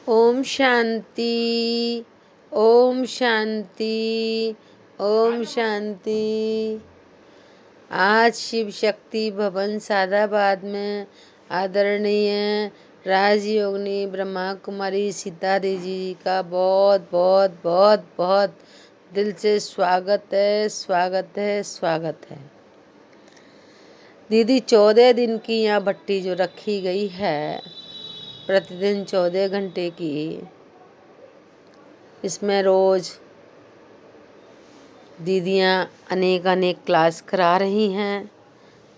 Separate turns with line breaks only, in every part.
ओम शांति। ओम शांति। ओम शांति। आज शिव शक्ति भवन सादाबाद में आदरणीय राजयोगिनी ब्रह्मा कुमारी सीता देवी जी का बहुत बहुत बहुत बहुत दिल से स्वागत है, स्वागत है, स्वागत है। दीदी 14 दिन की यहाँ भट्टी जो रखी गई है, प्रतिदिन 14 घंटे की, इसमें रोज दीदियाँ अनेक क्लास करा रही हैं।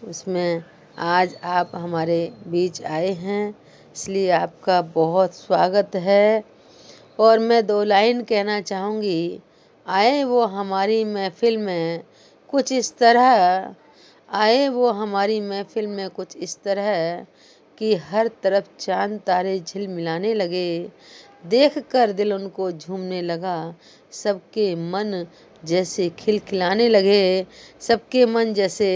उसमें आज आप हमारे बीच आए हैं, इसलिए आपका बहुत स्वागत है। और मैं 2 लाइन कहना चाहूँगी। आए वो हमारी महफिल में कुछ इस तरह, आए वो हमारी महफिल में कुछ इस तरह कि हर तरफ चांद तारे झिलमिलाने लगे। देखकर दिल उनको झूमने लगा, सबके मन जैसे खिलखिलाने लगे, सबके मन जैसे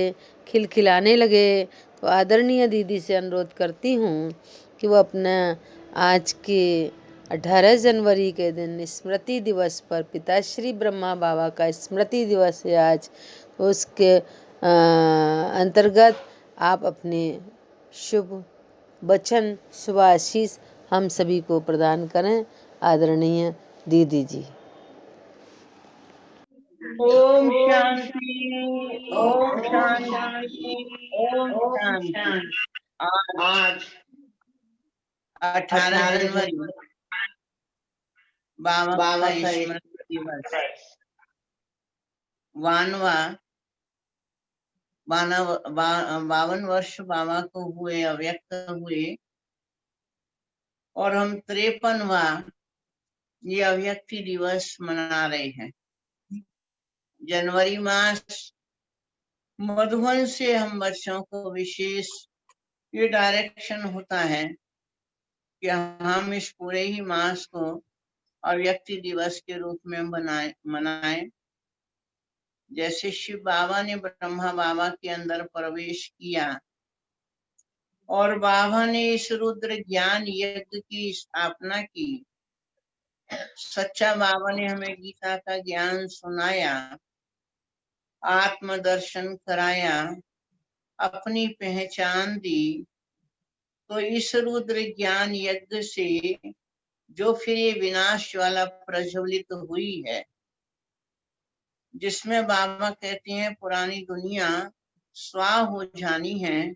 खिलखिलाने लगे। तो आदरणीय दीदी से अनुरोध करती हूँ कि वो अपना आज के 18 जनवरी के दिन स्मृति दिवस पर, पिताश्री ब्रह्मा बाबा का स्मृति दिवस है आज, तो उसके अंतर्गत आप अपने शुभ वचन, शुभ आशीष हम सभी को प्रदान करें। आदरणीय दीदी जी।
ओम शांति। ओम शांति। ओम शांति। आज 18 जनवरी बाबा का स्मृति दिवस, 52 वर्ष बाबा को हुए, अव्यक्त हुए, और हम 53वां ये अव्यक्ति दिवस मना रहे हैं। जनवरी मास मधुबन से हम बच्चों को विशेष ये डायरेक्शन होता है कि हम इस पूरे ही मास को अव्यक्ति दिवस के रूप में मनाएं। जैसे शिव बाबा ने ब्रह्मा बाबा के अंदर प्रवेश किया और बाबा ने इस रुद्र ज्ञान यज्ञ की स्थापना की, सच्चा बाबा ने हमें गीता का ज्ञान सुनाया, आत्मदर्शन कराया, अपनी पहचान दी। तो इस रुद्र ज्ञान यज्ञ से जो फिर ये विनाश ज्वाला प्रज्वलित हुई है, जिसमें बाबा कहते हैं पुरानी दुनिया स्वाह हो जानी है,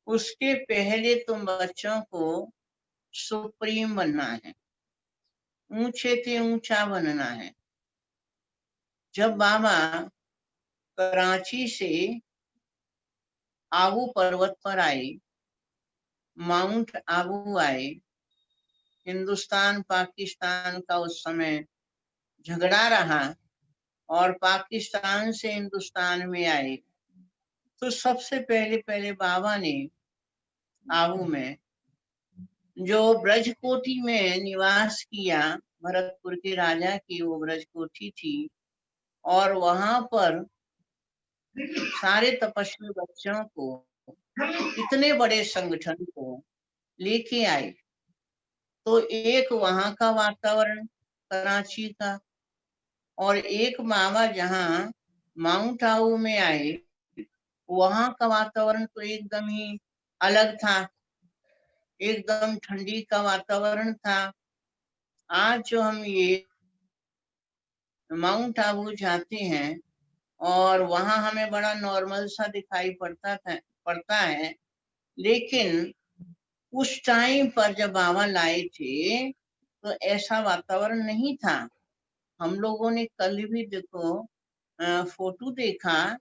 उसके पहले तुम बच्चों को सुप्रीम बनना है, ऊंचे से ऊंचा बनना है। जब बाबा कराची से आबू पर्वत पर आए, माउंट आबू आए, हिंदुस्तान पाकिस्तान का उस समय झगड़ा रहा और पाकिस्तान से हिंदुस्तान में आए, तो सबसे पहले बाबा ने आबू में जो ब्रजकोठी में निवास किया, भरतपुर के राजा की वो ब्रजकोठी थी, और वहां पर सारे तपस्वी बच्चों को, इतने बड़े संगठन को लेके आए। तो एक वहां का वातावरण कराची का, और एक बाबा जहाँ माउंट आबू में आए, वहां का वातावरण तो एकदम ही अलग था, एकदम ठंडी का वातावरण था। आज जो हम ये माउंट आबू जाते हैं और वहां हमें बड़ा नॉर्मल सा दिखाई पड़ता है, लेकिन उस टाइम पर जब बाबा लाए थे तो ऐसा वातावरण नहीं था। हम लोगों ने कल भी देखो फोटो देखा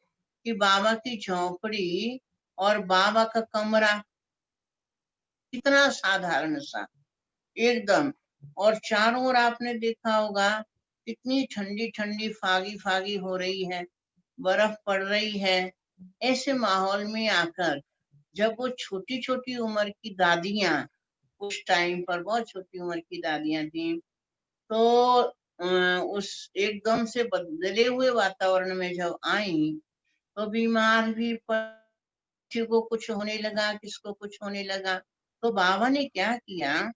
कि बाबा की झोपड़ी और बाबा का कमरा कितना साधारण सा एकदम, और चारों ओर आपने देखा होगा कितनी ठंडी ठंडी फागी फागी हो रही है, बर्फ पड़ रही है। ऐसे माहौल में आकर जब वो छोटी छोटी उम्र की दादियां, उस टाइम पर बहुत छोटी उम्र की दादियां थी, तो उस एकदम से बदले हुए वातावरण में जब आई तो बीमार भी किसी को कुछ होने लगा, किसको कुछ होने लगा। तो बाबा ने क्या किया,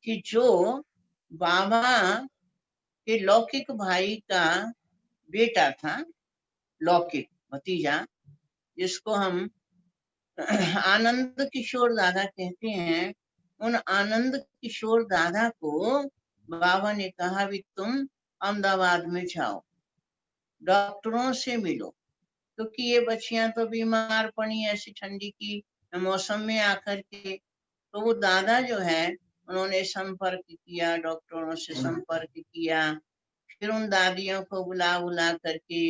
कि जो बाबा के लौकिक भाई का बेटा था, लौकिक भतीजा, जिसको हम आनंद किशोर दादा कहते हैं, उन आनंद किशोर दादा को बाबा ने कहा भी तुम अहमदाबाद में जाओ, डॉक्टरों से मिलो, क्योंकि ये बच्चियां तो बीमार पड़ी ऐसी ठंडी की मौसम में आकर के। तो वो दादा जो है उन्होंने संपर्क किया, डॉक्टरों से संपर्क किया, फिर उन दादियों को बुला बुला करके,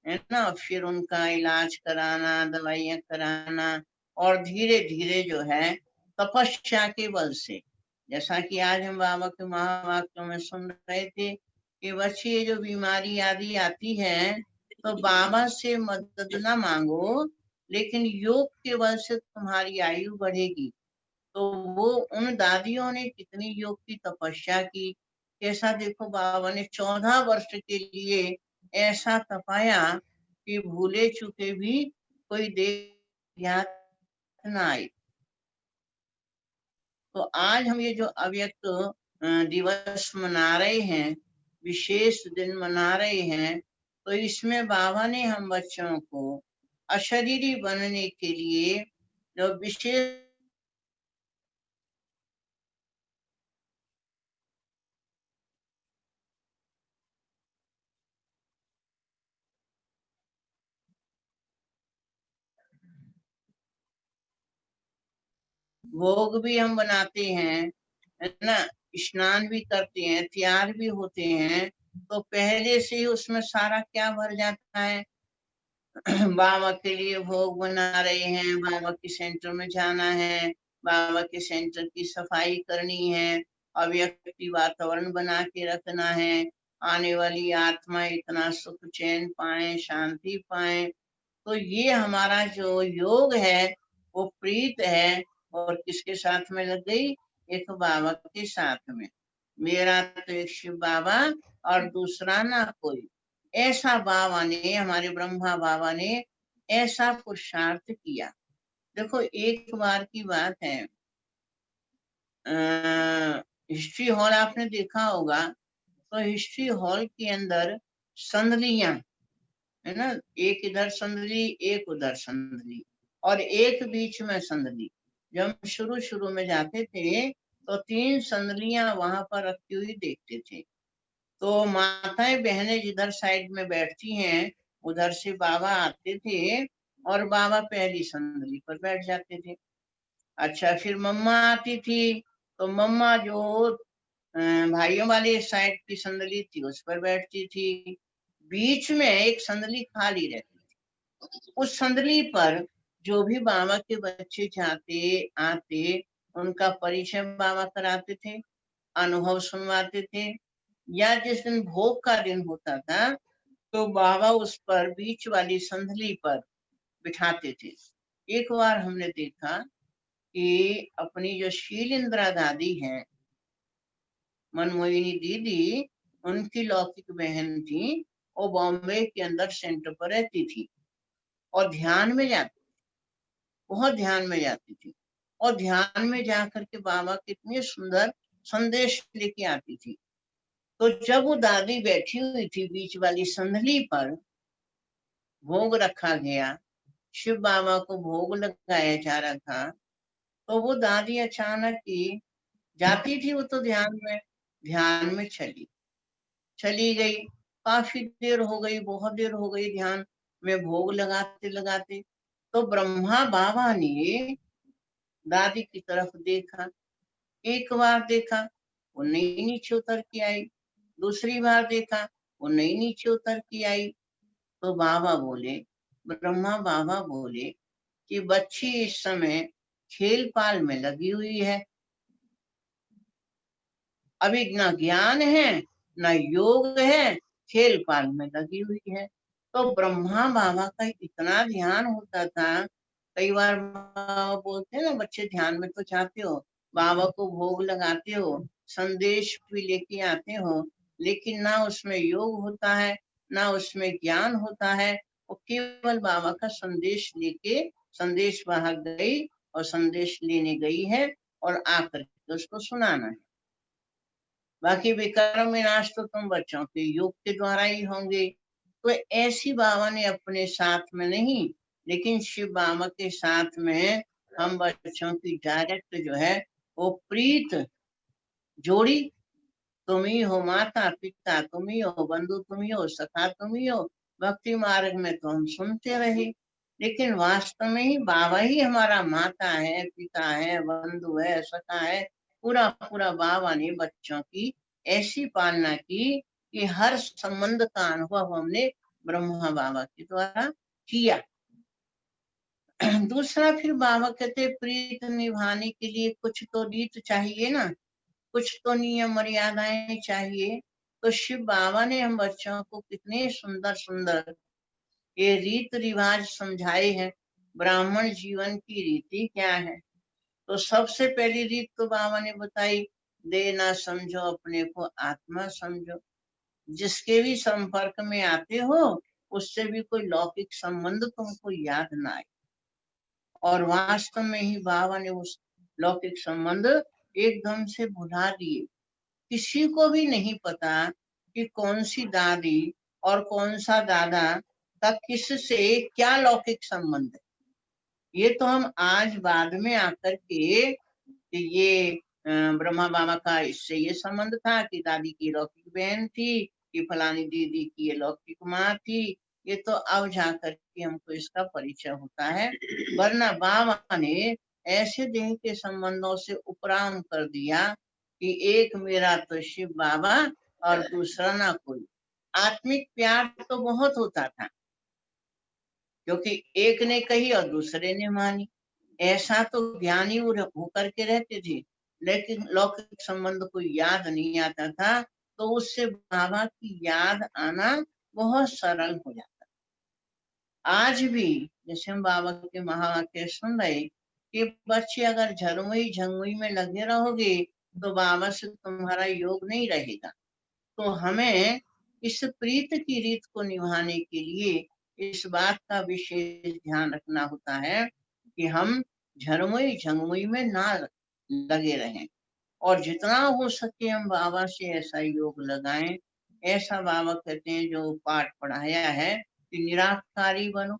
है ना, फिर उनका इलाज कराना, दवाइयां कराना, और धीरे धीरे जो है तपस्या के बल से, जैसा कि आज हम बाबा के महावाक्यों में सुन रहे थे कि बच्चे ये जो बीमारी आदि आती है तो बाबा से मदद ना मांगो, लेकिन योग के बल से तुम्हारी आयु बढ़ेगी। तो वो उन दादियों ने कितनी योग की तपस्या की, कैसा देखो बाबा ने 14 वर्ष के लिए ऐसा तपाया कि भूले चुके भी कोई देव याद ना आई। तो आज हम ये जो अव्यक्त दिवस मना रहे हैं, विशेष दिन मना रहे हैं, तो इसमें बाबा ने हम बच्चों को अशरीरी बनने के लिए जो विशेष भोग भी हम बनाते हैं, है ना, स्नान भी करते हैं, तैयार भी होते हैं, तो पहले से ही उसमें सारा क्या भर जाता है। बाबा के लिए भोग बना रहे हैं, बाबा के सेंटर में जाना है, बाबा के सेंटर की सफाई करनी है, अव्यक्ति वातावरण बना के रखना है, आने वाली आत्मा इतना सुख चैन पाए, शांति पाए। तो ये हमारा जो योग है वो प्रीत है, और किसके साथ में लग गई, एक बाबा के साथ में। मेरा तो एक शिव बाबा और दूसरा ना कोई, ऐसा बाबा ने, हमारे ब्रह्मा बाबा ने ऐसा पुरुषार्थ किया। देखो एक बार की बात है, हिस्ट्री हॉल आपने देखा होगा, तो हिस्ट्री हॉल के अंदर संदलियां, है ना, एक इधर संदली, एक उधर संदली, और एक बीच में संदली। जब हम शुरू शुरू में जाते थे तो 3 संदलियां वहां पर रखी हुई देखते थे। तो माताएं बहनें जिधर साइड में बैठती हैं उधर से बाबा आते थे, और बाबा पहली संदली पर बैठ जाते थे। अच्छा, फिर मम्मा आती थी, तो मम्मा जो भाइयों वाली साइड की संदली थी उस पर बैठती थी। बीच में एक संदली खाली रहती थी, उस संदली पर जो भी बाबा के बच्चे जाते आते उनका परिचय बाबा कराते थे, अनुभव सुनवाते थे, या जिस दिन भोग का दिन होता था तो बाबा उस पर बीच वाली संदली पर बिठाते थे। एक बार हमने देखा कि अपनी जो शील इंदिरा दादी हैं, मनमोहिनी दीदी, उनकी लौकिक बहन थी, वो बॉम्बे के अंदर सेंटर पर रहती थी और ध्यान में जाती, बहुत ध्यान में जाती थी, और ध्यान में जाकर के बाबा कितने सुंदर संदेश लेके आती थी। तो जब वो दादी बैठी हुई थी बीच वाली संदली पर, भोग रखा गया, शिव बाबा को भोग लगाया जा रहा था, तो वो दादी अचानक ही जाती थी, वो तो ध्यान में चली गई। काफी देर हो गई, बहुत देर हो गई ध्यान में भोग लगाते लगाते। तो ब्रह्मा बाबा ने दादी की तरफ देखा, एक बार देखा वो नहीं नीचे उतर के आई, दूसरी बार देखा वो नहीं नीचे उतर के आई। तो ब्रह्मा बाबा बोले कि बच्ची इस समय खेल पाल में लगी हुई है, अभी ना ज्ञान है ना योग है, खेल पाल में लगी हुई है। तो ब्रह्मा बाबा का इतना ध्यान होता था। कई बार बाबा बोलते हैं ना, बच्चे ध्यान में तो जाते हो, बाबा को भोग लगाते हो, संदेश भी लेके आते हो, लेकिन ना उसमें योग होता है ना उसमें ज्ञान होता है। वो केवल बाबा का संदेश लेके संदेश वाहक गई और संदेश लेने गई है, और आकर के उसको सुनाना है। बाकी विकर्म विनाश तो तुम बच्चों के योग के द्वारा ही होंगे। तो ऐसी बाबा ने अपने साथ में नहीं, लेकिन शिव बाबा के साथ में हम बच्चों की डायरेक्ट जो है वो प्रीत जोड़ी, तुम ही हो माता पिता, तुम ही हो बंधु, तुम ही हो सखा, तुम ही हो। भक्ति मार्ग में तो हम सुनते रहे, लेकिन वास्तव में ही बाबा ही हमारा माता है, पिता है, बंधु है, सखा है। पूरा पूरा बाबा ने बच्चों की ऐसी पालना की कि हर संबंध का अनुभव हमने ब्रह्मा बाबा के द्वारा किया। दूसरा फिर बाबा कहते प्रीत निभाने के लिए कुछ तो रीत चाहिए ना, कुछ तो नियम मर्यादाएं चाहिए। तो शिव बाबा ने हम बच्चों को कितने सुंदर सुंदर ये रीत रिवाज समझाए हैं। ब्राह्मण जीवन की रीति क्या है? तो सबसे पहली रीत तो बाबा ने बताई, देना समझो अपने को आत्मा समझो। जिसके भी संपर्क में आते हो उससे भी कोई लौकिक संबंध तुमको याद ना आए। और वास्तव में ही बाबा ने उस लौकिक संबंध एकदम से भुला दिए। किसी को भी नहीं पता कि कौन सी दादी और कौन सा दादा का किससे क्या लौकिक संबंध है। ये तो हम आज बाद में आकर के कि ये ब्रह्मा बाबा का इससे ये संबंध था कि दादी की लौकिक बहन थी, कि फलानी दीदी की ये लौकिक माँ थी। ये तो अब जाकर के हमको इसका परिचय होता है। वरना बाबा ने ऐसे देह के संबंधों से उपराम कर दिया कि एक मेरा तो शिव बाबा और दूसरा ना कोई। आत्मिक प्यार तो बहुत होता था, क्योंकि एक ने कही और दूसरे ने मानी। ऐसा तो ज्ञानी होकर के रहते थे, लेकिन लौकिक संबंध को याद नहीं आता था, तो उससे बाबा की याद आना बहुत सरल हो जाता। आज भी जैसे हम बाबा के महावाक्य सुन रहे कि बच्चे अगर झरमुई झंगुई में लगे रहोगे तो बाबा से तुम्हारा योग नहीं रहेगा। तो हमें इस प्रीत की रीत को निभाने के लिए इस बात का विशेष ध्यान रखना होता है कि हम झरमुई झंगमुई में ना लगे रहें, और जितना हो सके हम बाबा से ऐसा योग लगाएं। ऐसा बाबा कहते हैं जो पाठ पढ़ाया है कि निराकारी बनो।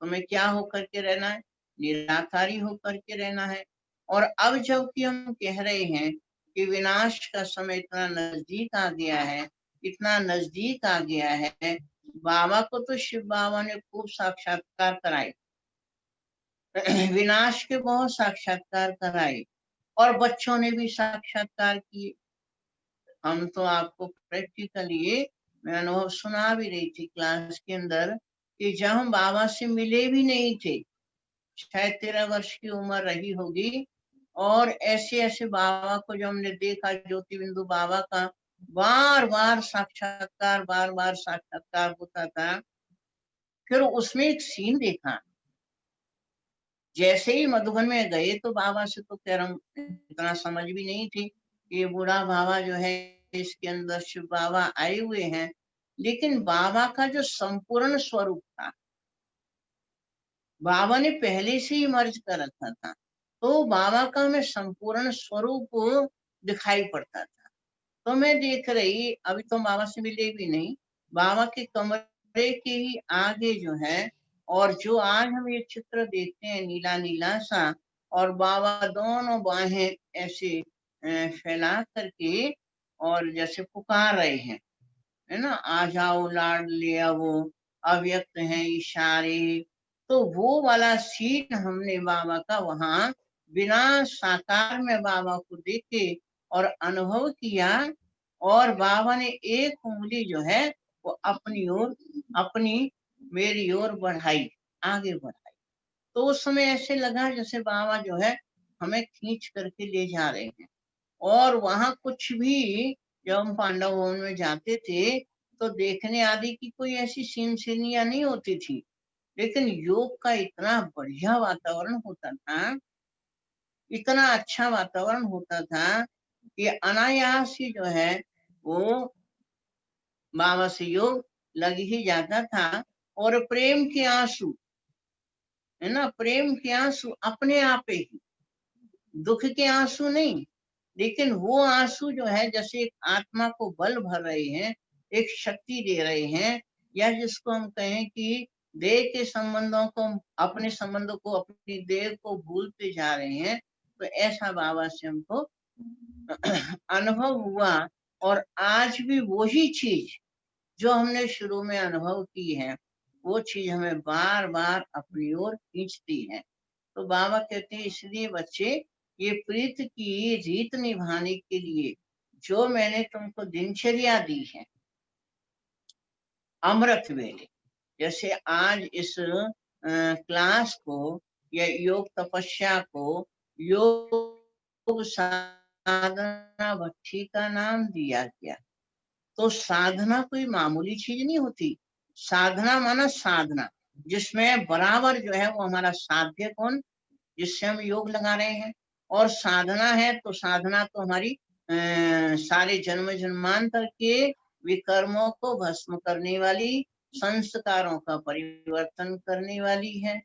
तुम्हें क्या होकर के रहना है? निराकारी होकर के रहना है। और अब जबकि हम कह रहे हैं कि विनाश का समय इतना नजदीक आ गया है, इतना नजदीक आ गया है, बाबा को तो शिव बाबा ने खूब साक्षात्कार कराए, विनाश के बहुत साक्षात्कार कराए, और बच्चों ने भी साक्षात्कार किए। हम तो आपको प्रैक्टिकली मैं अनुभव सुना भी रही थी क्लास के अंदर कि जब हम बाबा से मिले भी नहीं थे, शायद 13 वर्ष की उम्र रही होगी, और ऐसे ऐसे बाबा को जो हमने देखा, ज्योति बिंदु बाबा का बार बार साक्षात्कार होता था। फिर उसमें एक सीन देखा, जैसे ही मधुबन में गए तो बाबा से तो खैर हम इतना समझ भी नहीं थी कि ये बूढ़ा बाबा जो है इसके अंदर शिव बाबा आए हुए हैं। लेकिन बाबा का जो संपूर्ण स्वरूप था, बाबा ने पहले से ही मर्ज कर रखा था, तो बाबा का हमें संपूर्ण स्वरूप दिखाई पड़ता था। तो मैं देख रही, अभी तो बाबा से मिले भी नहीं, बाबा के कमरे के ही आगे जो है, और जो आज हम ये चित्र देखते हैं नीला नीला सा, और बाबा दोनों बाहें ऐसे फैला करके और जैसे पुकार रहे हैं, है ना, आ जाओ लाड लिया वो, अव्यक्त है इशारे। तो वो वाला सीन हमने बाबा का वहां बिना साकार में बाबा को देखे और अनुभव किया, और बाबा ने एक उंगली जो है वो अपनी ओर, अपनी मेरी ओर बढ़ाई, आगे बढ़ाई। तो उस समय ऐसे लगा जैसे बाबा जो है हमें खींच करके ले जा रहे हैं। और वहां कुछ भी, जब हम पांडव भवन में जाते थे तो देखने आदि की कोई ऐसी सीन सीनियां नहीं होती थी, लेकिन योग का इतना बढ़िया वातावरण होता था, इतना अच्छा वातावरण होता था कि अनायास ही जो है वो बाबा से योग लग ही जाता था। और प्रेम के आंसू, है ना, प्रेम के आंसू अपने आप ही, दुख के आंसू नहीं, लेकिन वो आंसू जो है जैसे एक आत्मा को बल भर रहे हैं, एक शक्ति दे रहे हैं, या जिसको हम कहें कि देह के संबंधों को, अपने संबंधों को, अपनी देह को भूलते जा रहे हैं, तो ऐसा बाबा से हमको अनुभव हुआ। और आज भी वही चीज जो हमने शुरू में अनुभव की है, वो चीज हमें बार बार अपनी ओर खींचती है। तो बाबा कहते हैं इसलिए बच्चे, ये प्रीत की रीत निभाने के लिए जो मैंने तुमको दिनचर्या दी है, अमृत वेले, जैसे आज इस क्लास को या योग तपस्या को योग साधना भट्ठी का नाम दिया गया। तो साधना कोई मामूली चीज नहीं होती। साधना माना साधना, जिसमें बराबर जो है वो हमारा साध्य कौन, जिससे हम योग लगा रहे हैं। और साधना है तो साधना तो हमारी सारे जन्म जन्मांतर के विकर्मों को भस्म करने वाली, संस्कारों का परिवर्तन करने वाली है।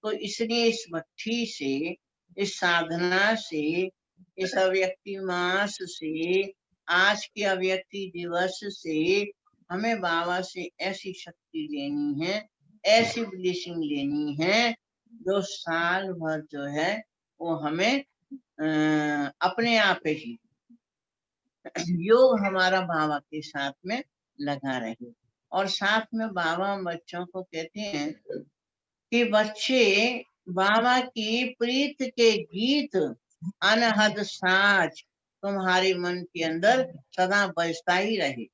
तो इसलिए इस भट्ठी से, इस साधना से, इस अव्यक्ति मास से, आज के अव्यक्ति दिवस से हमें बाबा से ऐसी शक्ति लेनी है, ऐसी ब्लेसिंग लेनी है, जो साल भर जो है वो हमें अपने आप ही योग हमारा बाबा के साथ में लगा रहे। और साथ में बाबा बच्चों को कहते हैं कि बच्चे, बाबा की प्रीत के गीत अनहद साज तुम्हारे मन के अंदर सदा बजता ही रहे।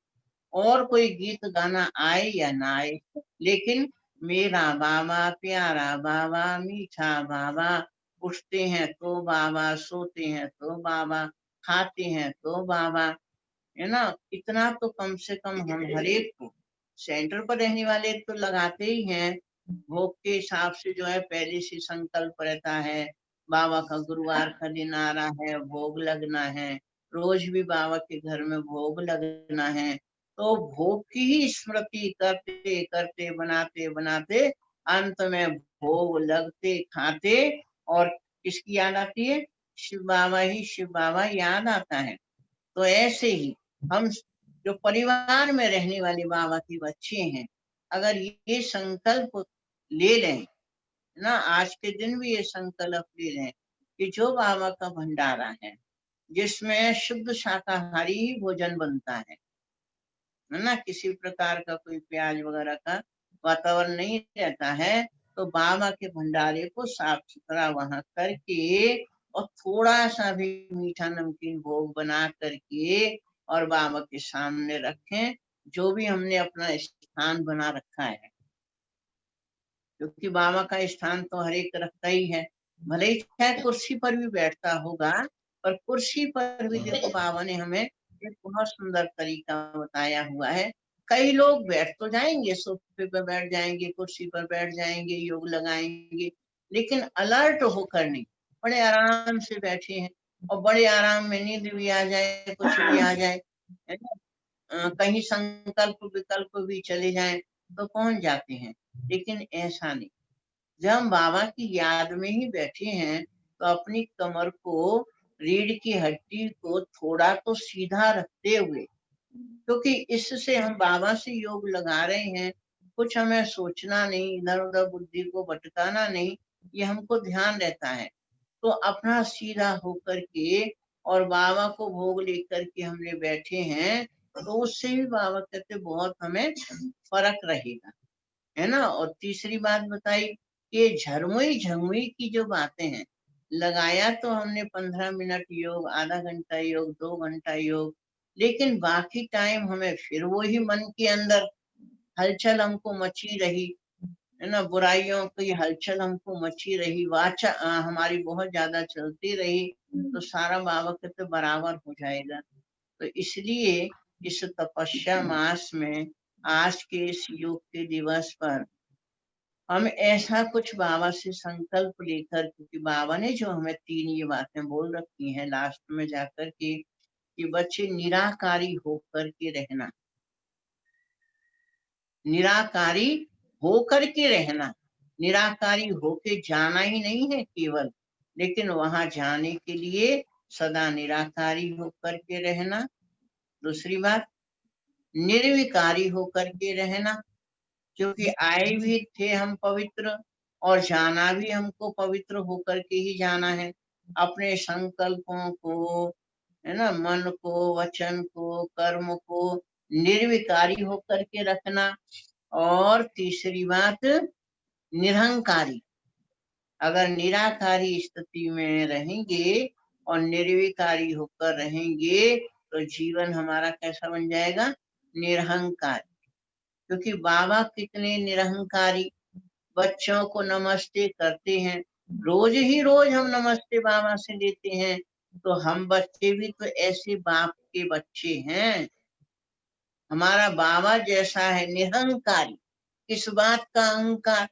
और कोई गीत गाना आए या ना आए, लेकिन मेरा बाबा, प्यारा बाबा, मीठा बाबा, उठते हैं तो बाबा, सोते हैं तो बाबा, खाते हैं तो बाबा, है ना। इतना तो कम से कम हम हरेक को, सेंटर पर रहने वाले तो लगाते ही हैं। भोग के हिसाब से जो है पहले से संकल्प रहता है, बाबा का गुरुवार का दिन आ रहा है, भोग लगना है, रोज भी बाबा के घर में भोग लगना है। तो भोग की ही स्मृति करते करते, बनाते बनाते, अंत में भोग लगते खाते, और किसकी याद आती है, शिव बाबा ही शिव बाबा याद आता है। तो ऐसे ही हम जो परिवार में रहने वाले बाबा के बच्चे हैं, अगर ये संकल्प ले लें ना, आज के दिन भी ये संकल्प ले लें कि जो बाबा का भंडारा है, जिसमें शुद्ध शाकाहारी ही भोजन बनता है ना, किसी प्रकार का कोई प्याज वगैरह का वातावरण नहीं रहता है, तो बाबा के भंडारे को साफ सुथरा वहां करके, और थोड़ा सा भी मीठा नमकीन भोग बना करके और बाबा के सामने रखें, जो भी हमने अपना स्थान बना रखा है। क्योंकि बाबा का स्थान तो हर एक रखता ही है, भले ही चाहे कुर्सी पर भी बैठता होगा, पर कुर्सी पर भी देखो बाबा ने हमें एक बहुत सुंदर तरीका बताया हुआ है। कई लोग बैठ तो जाएंगे, सोफे पर बैठ जाएंगे, कुर्सी पर बैठ जाएंगे, योग लगाएंगे, लेकिन अलर्ट होकर नहीं, बड़े आराम से बैठे हैं, और बड़े आराम में नींद भी आ जाए, कुछ भी आ जाए, है ना, कहीं संकल्प विकल्प भी चले जाएं तो पहुंच जाते हैं। लेकिन ऐसा नहीं, जब हम बाबा की याद में ही बैठे हैं, तो अपनी कमर को, रीढ़ की हड्डी को थोड़ा तो सीधा रखते हुए, क्योंकि इससे हम बाबा से योग लगा रहे हैं, कुछ हमें सोचना नहीं, इधर उधर बुद्धि को भटकाना नहीं, ये हमको ध्यान रहता है। तो अपना सीधा होकर के और बाबा को भोग लेकर के हमने बैठे हैं, तो उससे भी बाबा कहते बहुत हमें फर्क रहेगा, है ना। और तीसरी बात बताई कि झरमुई झमुई की जो बातें हैं, लगाया तो हमने 15 मिनट योग, आधा घंटा योग, 2 घंटा योग, लेकिन बाकी टाइम हमें फिर वो ही मन के अंदर हलचल हमको मची रही, है ना, बुराइयों की हलचल हमको मची रही, वाचा हमारी बहुत ज्यादा चलती रही, तो सारा बाबा कहते बराबर हो जाएगा। तो इसलिए इस तपस्या मास में, आज के इस योग के दिवस पर, हम ऐसा कुछ बाबा से संकल्प लेकर, क्योंकि बाबा ने जो हमें 3 ये बातें बोल रखी हैं लास्ट में जाकर के, कि बच्चे निराकारी होकर के रहना, निराकारी होकर के रहना, निराकारी होके जाना ही नहीं है केवल, लेकिन वहां जाने के लिए सदा निराकारी होकर के रहना। दूसरी बात, निर्विकारी होकर के रहना, क्योंकि आए भी थे हम पवित्र और जाना भी हमको पवित्र होकर के ही जाना है। अपने संकल्पों को, है ना, मन को, वचन को, कर्म को निर्विकारी होकर के रखना। और तीसरी बात, निरहंकारी। अगर निराकारी स्थिति में रहेंगे और निर्विकारी होकर रहेंगे तो जीवन हमारा कैसा बन जाएगा? निरहंकार। क्योंकि बाबा कितने निरहंकारी, बच्चों को नमस्ते करते हैं, रोज ही रोज हम नमस्ते बाबा से लेते हैं। तो हम बच्चे भी तो ऐसे बाप के बच्चे हैं। हमारा बाबा जैसा है निरहंकारी। किस बात का अहंकार?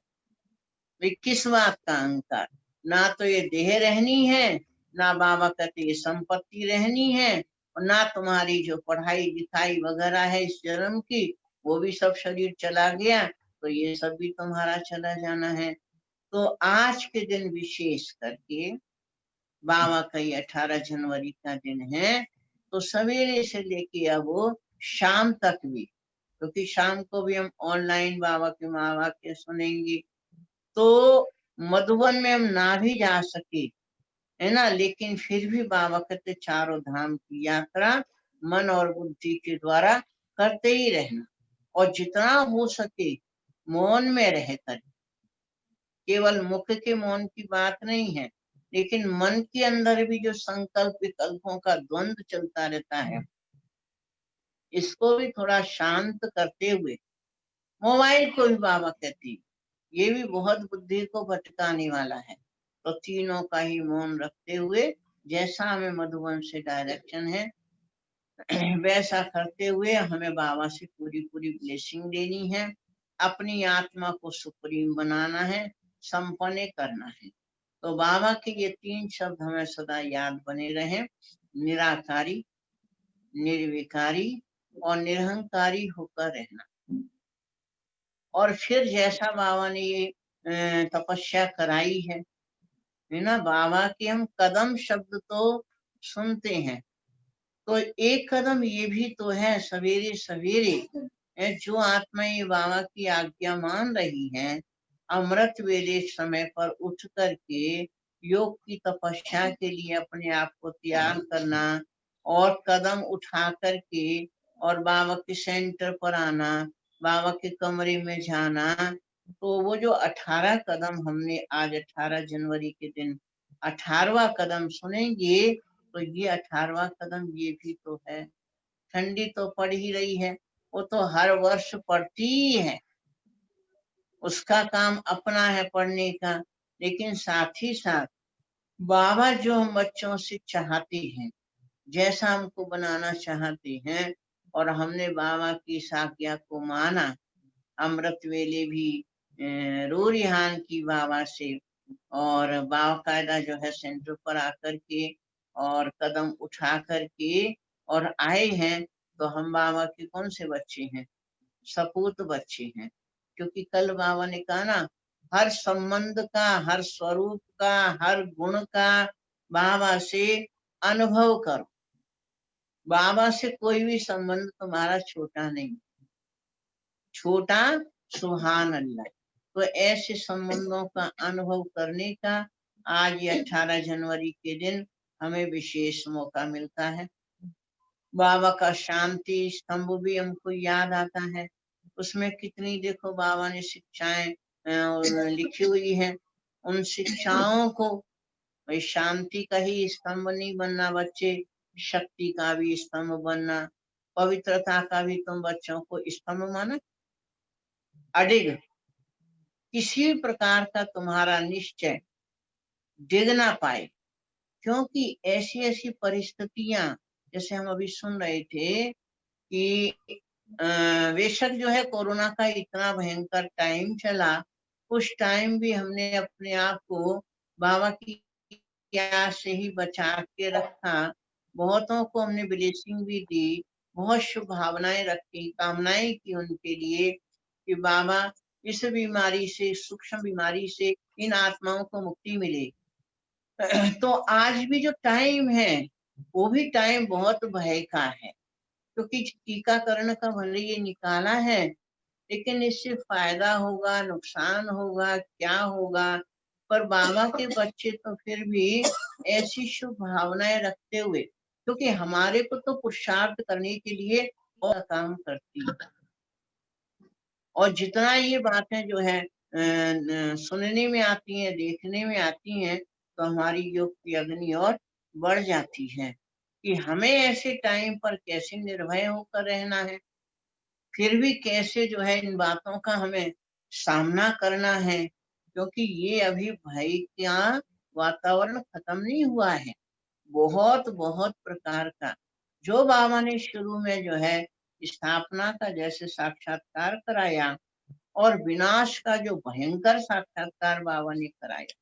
किस बात का अहंकार? ना तो ये देह रहनी है, ना बाबा कहते ये संपत्ति रहनी है, और ना तुम्हारी जो पढ़ाई लिखाई वगैरह है इस जन्म की, वो भी सब शरीर चला गया तो ये सब भी तुम्हारा चला जाना है। तो आज के दिन विशेष करके बाबा का ये 18 जनवरी का दिन है, तो सवेरे से लेके अब वो शाम तक भी, क्योंकि शाम को भी हम ऑनलाइन बाबा के महावाक्य सुनेंगे। तो मधुबन में हम ना भी जा सके, है ना, लेकिन फिर भी बाबा कहते चारों धाम की यात्रा मन और बुद्धि के द्वारा करते ही रहना, और जितना हो सके मौन में रहकर। केवल मुख के मौन की बात नहीं है, लेकिन मन के अंदर भी जो संकल्प विकल्पों का द्वंद्व चलता रहता है, इसको भी थोड़ा शांत करते हुए। मोबाइल को भी बाबा कहते हैं ये भी बहुत बुद्धि को भटकाने वाला है, तो तीनों का ही मौन रखते हुए, जैसा हमें मधुबन से डायरेक्शन है वैसा करते हुए हमें बाबा से पूरी पूरी ब्लेसिंग लेनी है। अपनी आत्मा को सुप्रीम बनाना है, संपन्न करना है। तो बाबा के ये 3 शब्द हमें सदा याद बने रहे, निराकारी, निर्विकारी और निरहंकारी होकर रहना। और फिर जैसा बाबा ने ये तपस्या कराई है ना, बाबा के हम कदम शब्द तो सुनते हैं, तो एक कदम ये भी तो है, सवेरे सवेरे जो आत्मा ये बाबा की आज्ञा मान रही है, अमृत वेले समय पर उठ करके योग की तपस्या के लिए अपने आप को तैयार करना, और कदम उठा करके और बाबा के सेंटर पर आना, बाबा के कमरे में जाना। तो वो जो 18 कदम हमने आज 18 जनवरी के दिन 18वां कदम सुनेंगे, तो ये 18वां कदम ये भी तो है। ठंडी तो पड़ ही रही है, वो तो हर वर्ष पड़ती ही है, उसका काम अपना है पढ़ने का। लेकिन साथ ही साथ बाबा जो हम बच्चों से चाहते हैं, जैसा हमको बनाना चाहते हैं, और हमने बाबा की इस आज्ञा को माना, अमृत वेले भी रो रिहान की बाबा से, और बाकायदा जो है सेंटर पर आकर के और कदम उठा करके और आए हैं, तो हम बाबा के कौन से बच्चे हैं? सपूत बच्चे हैं। क्योंकि कल बाबा ने कहा ना, हर संबंध का, हर स्वरूप का, हर गुण का बाबा से अनुभव करो। बाबा से कोई भी संबंध तुम्हारा छोटा नहीं, छोटा सुहान अल्लाह। तो ऐसे संबंधों का अनुभव करने का आज ये 18 जनवरी के दिन हमें विशेष मौका मिलता है। बाबा का शांति स्तंभ भी हमको याद आता है, उसमें कितनी देखो बाबा ने शिक्षाएं लिखी हुई हैं। उन शिक्षाओं को, भाई शांति का ही स्तंभ नहीं बनना बच्चे, शक्ति का भी स्तंभ बनना, पवित्रता का भी तुम बच्चों को स्तंभ माना। अडिग किसी प्रकार का तुम्हारा निश्चय डिग ना पाए, क्योंकि ऐसी ऐसी परिस्थितियां, जैसे हम अभी सुन रहे थे कि बेशक जो है कोरोना का इतना भयंकर टाइम चला, उस टाइम भी हमने अपने आप को बाबा की क्या से ही बचा के रखा। बहुतों को हमने ब्लेसिंग भी दी, बहुत शुभ भावनाएं रखी, कामनाएं की उनके लिए कि बाबा इस बीमारी से, सूक्ष्म बीमारी से इन आत्माओं को मुक्ति मिले। तो आज भी जो टाइम है वो भी टाइम बहुत भय का है, क्योंकि टीकाकरण का भले ये निकाला है, लेकिन इससे फायदा होगा नुकसान होगा क्या होगा। पर बाबा के बच्चे तो फिर भी ऐसी शुभ भावनाएं रखते हुए, क्योंकि हमारे को तो पुरुषार्थ करने के लिए और काम करती है। और जितना ये बातें जो है सुनने में आती हैं, देखने में आती हैं, तो हमारी योग की अग्नि और बढ़ जाती है कि हमें ऐसे टाइम पर कैसे निर्भय होकर रहना है, फिर भी कैसे जो है इन बातों का हमें सामना करना है, क्योंकि ये अभी भय का वातावरण खत्म नहीं हुआ है। बहुत बहुत प्रकार का जो बाबा ने शुरू में जो है स्थापना का जैसे साक्षात्कार कराया, और विनाश का जो भयंकर साक्षात्कार बाबा ने कराया,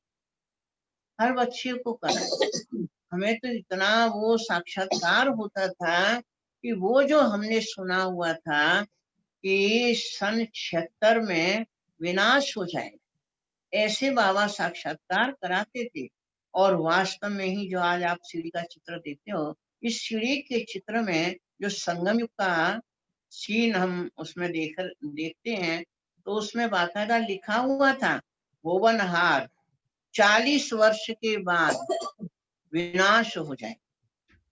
हर बच्चे को कराया। हमें तो इतना वो साक्षात्कार होता था कि वो जो हमने सुना हुआ था कि सन 76 में विनाश हो जाएगा, ऐसे बाबा साक्षात्कार कराते थे। और वास्तव में ही जो आज आप सीढ़ी का चित्र देखते हो, इस सीढ़ी के चित्र में जो संगम युग का सीन हम उसमें देखते हैं, तो उसमें बाकायदा लिखा हुआ था भुवनहार 40 वर्ष के बाद विनाश हो जाए।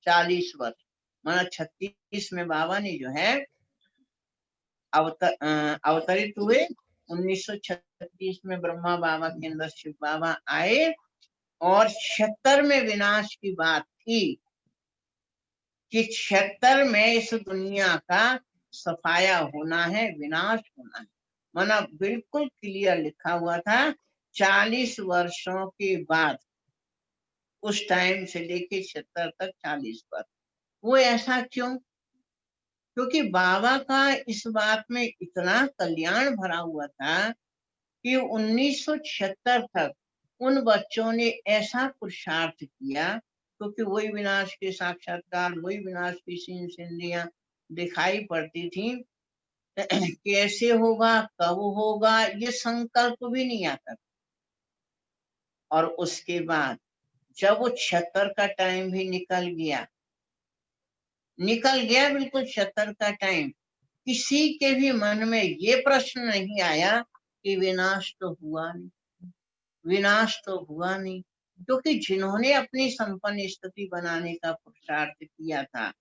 40 वर्ष माना 36 में बाबा ने जो है अवतरित हुए। 1936 में ब्रह्मा बाबा के अंदर शिव बाबा आए, और 76 में विनाश की बात थी कि 76 में इस दुनिया का सफाया होना है, विनाश होना है। माना बिल्कुल क्लियर लिखा हुआ था 40 वर्षों के बाद, उस टाइम से लेके 76 तक 40 वर्ष। वो ऐसा क्यों? क्योंकि बाबा का इस बात में इतना कल्याण भरा हुआ था कि 1976 तक उन बच्चों ने ऐसा पुरुषार्थ किया, क्योंकि वही विनाश के साक्षात्कार, वही विनाश की सीन सिंधियां दिखाई पड़ती थी। कैसे होगा, कब होगा, ये संकल्प भी नहीं आता। और उसके बाद जब वो 76 का टाइम भी निकल गया बिल्कुल 76 का टाइम, किसी के भी मन में ये प्रश्न नहीं आया कि विनाश तो हुआ नहीं, विनाश तो हुआ नहीं। क्योंकि जिन्होंने अपनी संपन्न स्थिति बनाने का पुरुषार्थ किया था,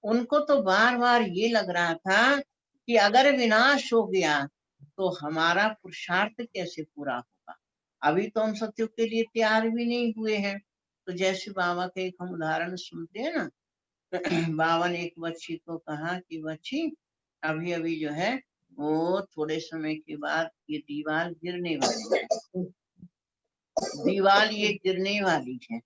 उनको तो बार बार ये लग रहा था कि अगर विनाश हो गया तो हमारा पुरुषार्थ कैसे पूरा होगा। अभी तो हम सत्युग के लिए तैयार भी नहीं हुए हैं। तो जैसे बाबा के एक हम उदाहरण सुनते हैं ना, बाबा ने एक बच्ची को कहा कि बच्ची अभी अभी जो है वो थोड़े समय के बाद ये दीवार गिरने वाली है, दीवार ये गिरने वाली है।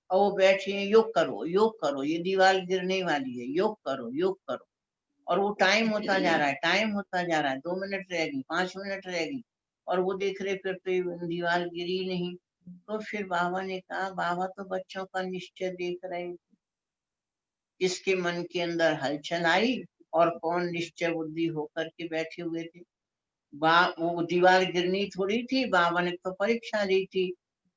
और वो बैठी है, योग करो योग करो, ये दीवार गिरने वाली है, योग करो योग करो। और वो टाइम होता जा रहा है, टाइम होता जा रहा है, 2 मिनट रह गई, 5 मिनट रह गई, और वो देख रहे फिर तो ये दीवार गिरी नहीं। तो फिर बाबा ने कहा, बाबा तो बच्चों का निश्चय देख रहे हैं, इसके मन के अंदर हलचल आई और कौन निश्चय बुद्धि होकर के बैठे हुए थे। वो दीवार गिरनी थोड़ी थी, बाबा ने तो परीक्षा ली थी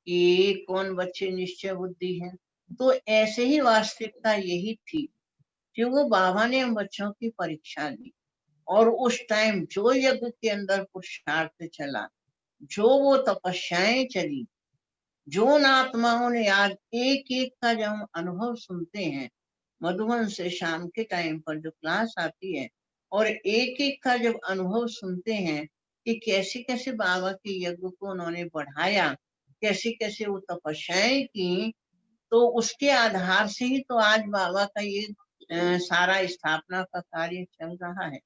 कि कौन बच्चे निश्चय बुद्धि हैं। तो ऐसे ही वास्तविकता यही थी कि वो बाबा ने हम बच्चों की परीक्षा ली, और उस टाइम जो यज्ञ के अंदर पुरुषार्थ चला, जो वो तपस्याएं चली, जो उन आत्माओं ने आज एक एक का जब हम अनुभव सुनते हैं, मधुबन से शाम के टाइम पर जो क्लास आती है, और एक एक का जब अनुभव सुनते हैं कि कैसे कैसे बाबा के यज्ञ को उन्होंने बढ़ाया, कैसे कैसे वो तपस्याएं की, तो उसके आधार से ही तो आज बाबा का ये सारा स्थापना का कार्य चल रहा है।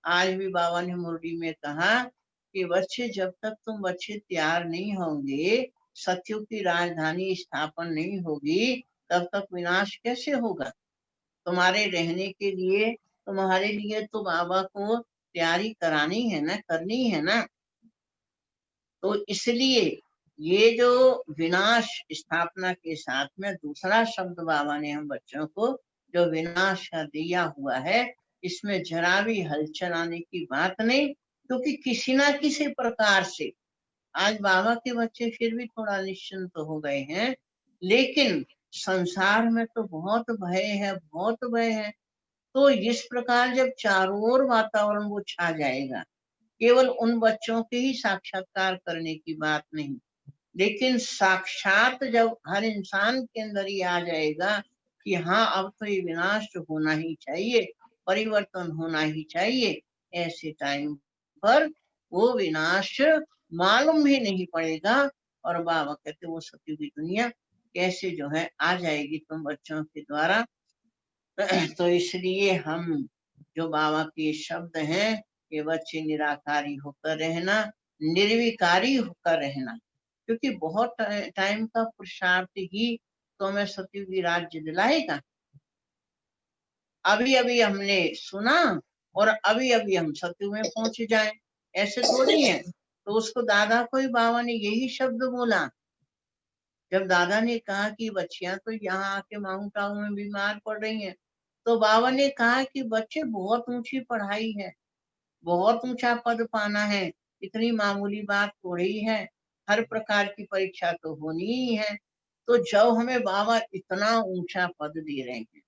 आज भी बाबा ने मुरली में कहा कि बच्चे जब तक तुम बच्चे तैयार नहीं होंगे, सत्युग की राजधानी स्थापन नहीं होगी, तब तक विनाश कैसे होगा। तुम्हारे रहने के लिए, तुम्हारे लिए तो बाबा को तैयारी करानी है ना, करनी है ना। तो इसलिए ये जो विनाश स्थापना के साथ में दूसरा शब्द बाबा ने हम बच्चों को जो विनाश का दिया हुआ है, इसमें जरा भी हलचल आने की बात नहीं, क्योंकि किसी ना किसी प्रकार से आज बाबा के बच्चे फिर भी थोड़ा निश्चिंत हो गए हैं लेकिन संसार में तो बहुत भय है, बहुत भय है। तो इस प्रकार जब चारों ओर वातावरण वो छा जाएगा, केवल उन बच्चों के ही साक्षात्कार करने की बात नहीं, लेकिन साक्षात जब हर इंसान के अंदर ही आ जाएगा कि हाँ अब तो ये विनाश होना ही चाहिए, परिवर्तन होना ही चाहिए, ऐसे टाइम पर वो विनाश मालूम ही नहीं पड़ेगा। और बाबा कहते वो सतयुगी दुनिया कैसे जो है आ जाएगी तुम बच्चों के द्वारा। तो इसलिए हम जो बाबा के शब्द हैं, ये बच्चे निराकारी होकर रहना, निर्विकारी होकर रहना, क्योंकि बहुत टाइम का पुरुषार्थ ही तो हमें सतयुगी राज्य दिलाएगा। अभी अभी हमने सुना और अभी अभी हम सतयुग में पहुंच जाएं, ऐसे थोड़ी है। तो उसको दादा को ही बाबा ने यही शब्द बोला। जब दादा ने कहा कि बच्चियां तो यहाँ आके माउंट आबू में बीमार पड़ रही हैं, तो बाबा ने कहा कि बच्चे बहुत ऊंची पढ़ाई है, बहुत ऊंचा पद पाना है, इतनी मामूली बात थोड़ी है, हर प्रकार की परीक्षा तो होनी ही है। तो जब हमें बाबा इतना ऊंचा पद दे रहे हैं,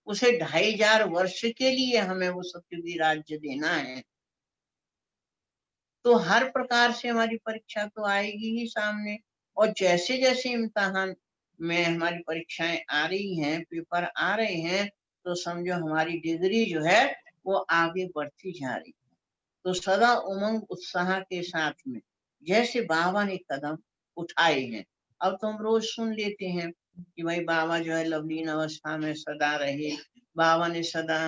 उसे 2500 वर्ष के लिए हमें वो सतयुगी राज्य देना है, तो हर प्रकार से हमारी परीक्षा तो आएगी ही सामने। और जैसे जैसे इम्तिहान में हमारी परीक्षाएं आ रही हैं, पेपर आ रहे हैं, तो समझो हमारी डिग्री जो है वो आगे बढ़ती जा रही है। तो सदा उमंग उत्साह के साथ में जैसे बाबा ने कदम उठाए हैं, अब तो हम रोज सुन लेते हैं कि भाई बाबा जो है लवलीन अवस्था में सदा रहे, बाबा ने सदा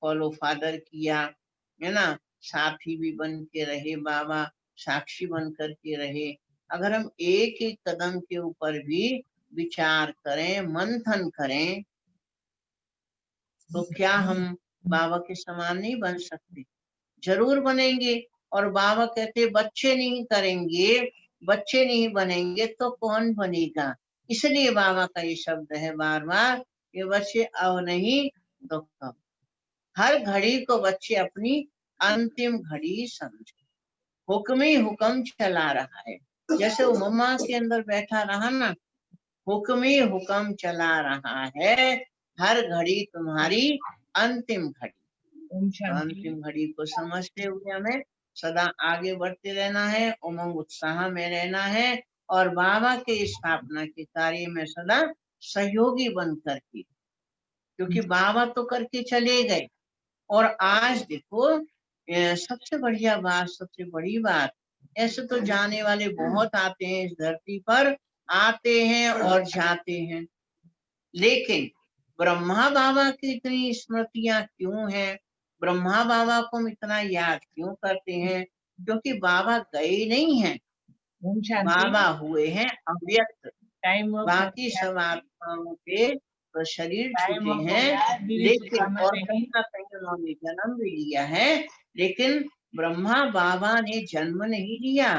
फॉलो फादर किया, है ना, साथी भी बन के रहे बाबा, साक्षी बन करके रहे। अगर हम एक एक कदम के ऊपर भी विचार करें, मंथन करें, तो क्या हम बाबा के समान नहीं बन सकते? जरूर बनेंगे। और बाबा कहते बच्चे नहीं करेंगे, बच्चे नहीं बनेंगे तो कौन बनेगा? इसलिए बाबा का ये शब्द है बार बार, ये बच्चे अब नहीं तो कब। हर घड़ी को बच्चे अपनी अंतिम घड़ी समझे, हुक्म ही हुक्म चला रहा है। जैसे वो मम्मा के अंदर बैठा रहा ना, हुक्म ही हुक्म चला रहा है, हर घड़ी तुम्हारी अंतिम घड़ी। तो अंतिम घड़ी को समझते हुए हमें सदा आगे बढ़ते रहना है, उमंग उत्साह में रहना है, और बाबा के स्थापना के कार्य में सदा सहयोगी बन करके, क्योंकि बाबा तो करके चले गए। और आज देखो सबसे बढ़िया बात, सबसे बड़ी बात, ऐसे तो जाने वाले बहुत आते हैं इस धरती पर, आते हैं और जाते हैं, लेकिन ब्रह्मा बाबा की इतनी स्मृतियां क्यों हैं? ब्रह्मा बाबा को हम इतना याद क्यों करते हैं? क्योंकि बाबा गए नहीं हैं, बाबा हुए हैं अव्यक्त। बाकी सब आत्माओं के तो शरीर छूटे हैं, लेकिन और कहीं ना कहीं उन्होंने जन्म भी लिया है, लेकिन ब्रह्मा बाबा ने जन्म नहीं लिया।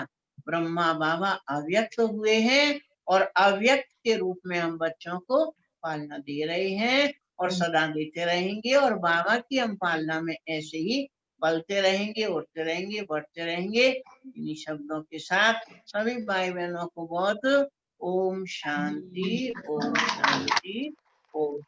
ब्रह्मा बाबा अव्यक्त हुए हैं, और अव्यक्त के रूप में हम बच्चों को पालना दे रहे हैं, और सदा देते रहेंगे। और बाबा की हम पालना में ऐसे ही पलते रहेंगे, उठते रहेंगे, बढ़ते रहेंगे। इन्हीं शब्दों के साथ सभी भाई बहनों को बहुत ओम शांति, ओम शांति, ओम